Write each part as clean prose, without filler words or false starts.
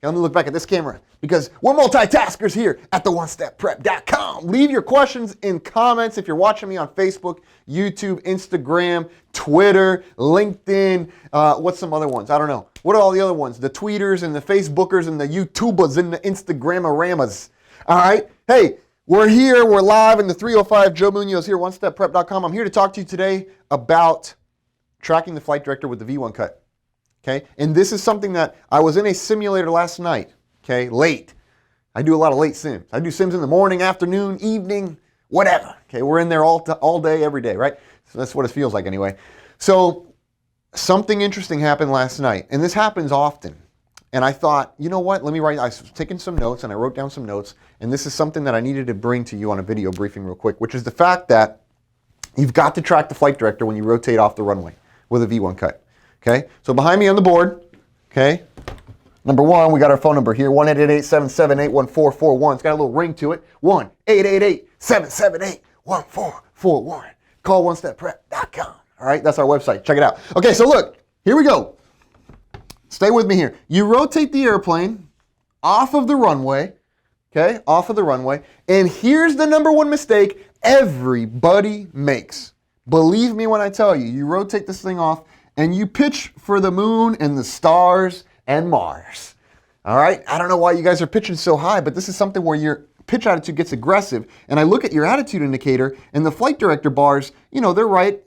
Let me look back at this camera because we're multitaskers here at the onestepprep.com. Leave your questions in comments if you're watching me on Facebook, YouTube, Instagram, Twitter, LinkedIn. What's some other ones? I don't know. What are all the other ones? The tweeters and the Facebookers and the YouTubers and the Instagramamas. All right. Hey, we're here. We're live in the 305. Joe Munoz here, onestepprep.com. I'm here to talk to you today about tracking the flight director with the V1 cut. Okay, and this is something that I was in a simulator last night, okay, late. I do a lot of late sims. I do sims in the morning, afternoon, evening, whatever. Okay, we're in there all day, every day, right? So that's what it feels like anyway. So something interesting happened last night, and this happens often. And I thought, you know what, let me write, I was taking some notes, and I wrote down some notes, and this is something that I needed to bring to you on a video briefing real quick, which is the fact that you've got to track the flight director when you rotate off the runway with a V1 cut. Okay, so behind me on the board, okay, number one, we got our phone number here, 1-888-778-1441. It's got a little ring to it, 1-888-778-1441. Call onestepprep.com. All right, that's our website. Check it out. Okay, so look, here we go. Stay with me here. You rotate the airplane off of the runway, okay, off of the runway, and here's the number one mistake everybody makes. Believe me when I tell you, you rotate this thing off, and you pitch for the moon and the stars and Mars. All right? I don't know why you guys are pitching so high, but this is something where your pitch attitude gets aggressive. And I look at your attitude indicator, and the flight director bars, you know, they're right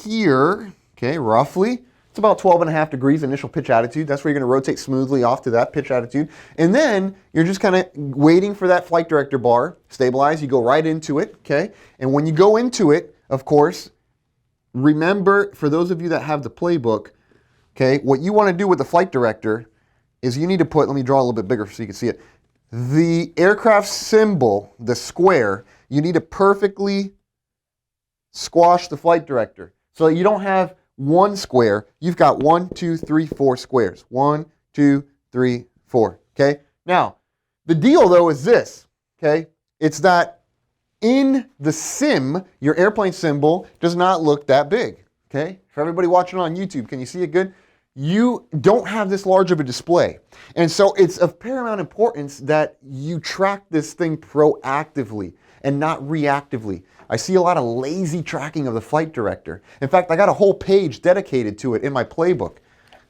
here, okay, roughly. It's about 12.5 degrees initial pitch attitude. That's where you're going to rotate smoothly off to that pitch attitude. And then you're just kind of waiting for that flight director bar, stabilize. You go right into it, okay? And when you go into it, of course, remember, for those of you that have the playbook, okay, what you want to do with the flight director is you need to put, let me draw a little bit bigger so you can see it. The aircraft symbol, the square, you need to perfectly squash the flight director. So you don't have one square, you've got 1, 2, 3, 4 squares. 1, 2, 3, 4, okay? Now, the deal though is this, okay? It's that in the sim, your airplane symbol does not look that big, okay? For everybody watching on YouTube, can you see it good? You don't have this large of a display. And so it's of paramount importance that you track this thing proactively and not reactively. I see a lot of lazy tracking of the flight director. In fact, I got a whole page dedicated to it in my playbook,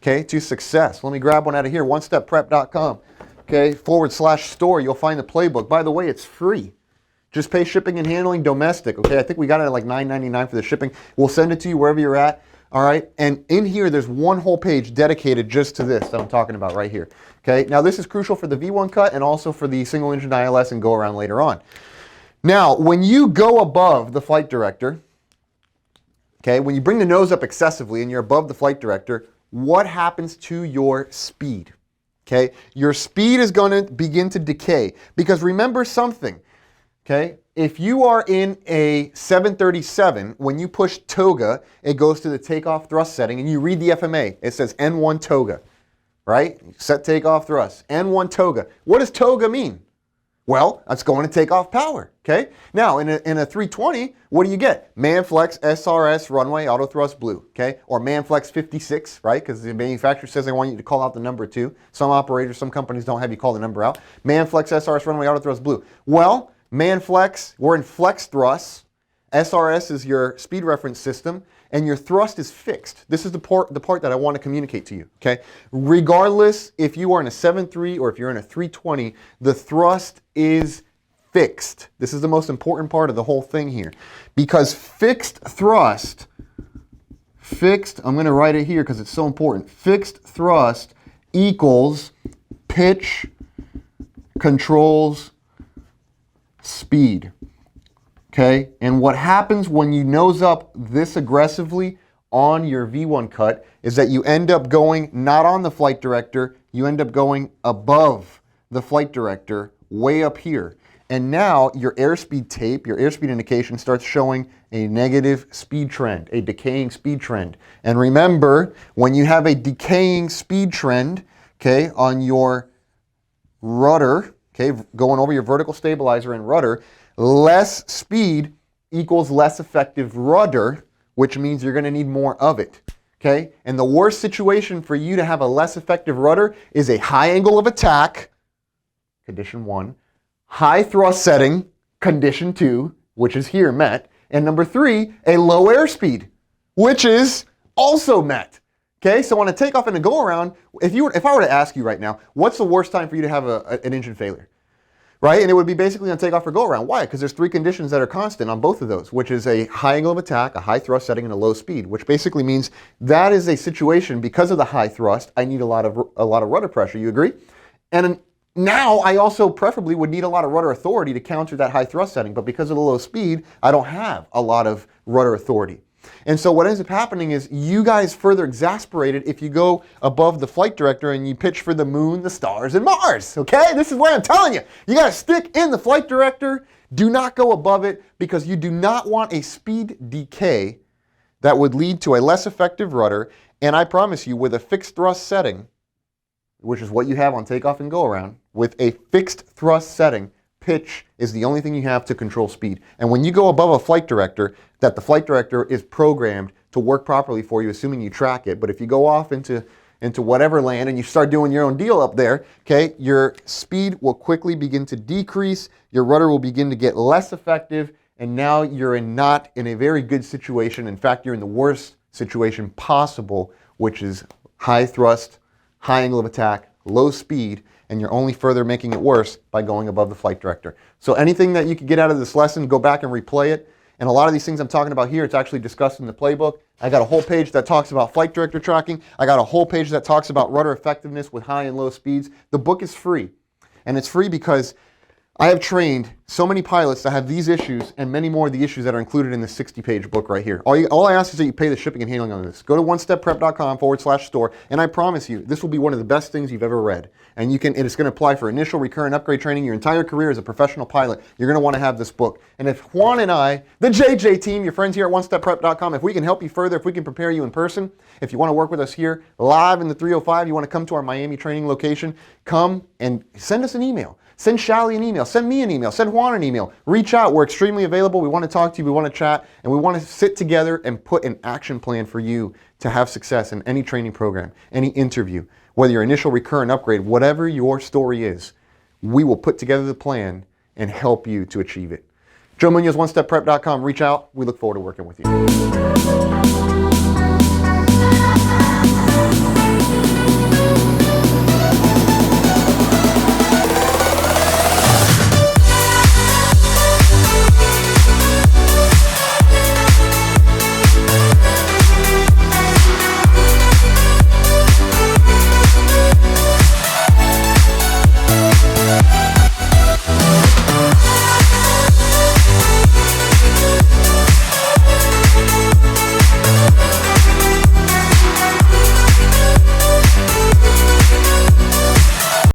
okay, to success. Let me grab one out of here, onestepprep.com, okay, /store. You'll find the playbook. By the way, it's free. Just pay shipping and handling domestic, okay? I think we got it at like $9.99 for the shipping. We'll send it to you wherever you're at, all right? And in here, there's one whole page dedicated just to this that I'm talking about right here, okay? Now, this is crucial for the V1 cut and also for the single engine ILS and go around later on. Now, when you go above the flight director, okay, when you bring the nose up excessively and you're above the flight director, what happens to your speed, okay? Your speed is going to begin to decay because remember something. Okay, if you are in a 737, when you push toga, it goes to the takeoff thrust setting, and you read the FMA. It says N1 toga, right? Set takeoff thrust, N1 toga. What does toga mean? Well, that's going to take off power, okay? Now, in a 320, what do you get? MANFLEX SRS runway auto thrust blue, okay? Or MANFLEX 56, right? Because the manufacturer says they want you to call out the number too. Some operators, some companies don't have you call the number out. MANFLEX SRS runway auto thrust blue. Well, MANFLEX, we're in flex thrust. SRS is your speed reference system, and your thrust is fixed. This is the part that I want to communicate to you, okay? Regardless if you are in a 7.3 or if you're in a 320, the thrust is fixed. This is the most important part of the whole thing here. Because fixed thrust, I'm going to write it here because it's so important. Fixed thrust equals pitch controls speed, okay? And what happens when you nose up this aggressively on your V1 cut is that you end up going not on the flight director, you end up going above the flight director way up here. And now your airspeed tape, your airspeed indication starts showing a negative speed trend, a decaying speed trend. And remember, when you have a decaying speed trend, okay, on your rudder, okay, going over your vertical stabilizer and rudder, less speed equals less effective rudder, which means you're going to need more of it. okay? And the worst situation for you to have a less effective rudder is a high angle of attack, condition 1, high thrust setting, condition 2, which is here met, and number 3, a low airspeed, which is also met. Okay, so on a takeoff and a go around, if I were to ask you right now, what's the worst time for you to have an engine failure? Right? And it would be basically on takeoff or go around. Why? Because there's 3 conditions that are constant on both of those, which is a high angle of attack, a high thrust setting, and a low speed, which basically means that is a situation because of the high thrust, I need a lot of rudder pressure. You agree? And now I also preferably would need a lot of rudder authority to counter that high thrust setting, but because of the low speed, I don't have a lot of rudder authority. And so what ends up happening is you guys further exasperate it if you go above the flight director and you pitch for the moon, the stars, and Mars, okay? This is what I'm telling you. You gotta stick in the flight director. Do not go above it because you do not want a speed decay that would lead to a less effective rudder. And I promise you, with a fixed thrust setting, which is what you have on takeoff and go around, with a fixed thrust setting, pitch is the only thing you have to control speed. And when you go above a flight director, that the flight director is programmed to work properly for you, assuming you track it. But if you go off into whatever land and you start doing your own deal up there, okay, your speed will quickly begin to decrease, your rudder will begin to get less effective, and now you're not in a very good situation. In fact, you're in the worst situation possible, which is high thrust, high angle of attack, low speed, and you're only further making it worse by going above the flight director. So anything that you could get out of this lesson, go back and replay it. And a lot of these things I'm talking about here, it's actually discussed in the playbook. I got a whole page that talks about flight director tracking. I got a whole page that talks about rudder effectiveness with high and low speeds. The book is free. And it's free because I have trained so many pilots that have these issues and many more of the issues that are included in the 60-page book right here. All I ask is that you pay the shipping and handling on this. Go to onestepprep.com/store, and I promise you, this will be one of the best things you've ever read. And it's going to apply for initial, recurrent, upgrade training your entire career as a professional pilot. You're going to want to have this book. And if Juan and I, the JJ team, your friends here at onestepprep.com, if we can help you further, if we can prepare you in person, if you want to work with us here live in the 305, you want to come to our Miami training location, come and send us an email. Send Shally an email. Send me an email. Send Juan an email. Reach out. We're extremely available. We want to talk to you. We want to chat. And we want to sit together and put an action plan for you to have success in any training program, any interview, whether your initial, recurrent, upgrade, whatever your story is. We will put together the plan and help you to achieve it. Joe Munoz, onestepprep.com. Reach out. We look forward to working with you.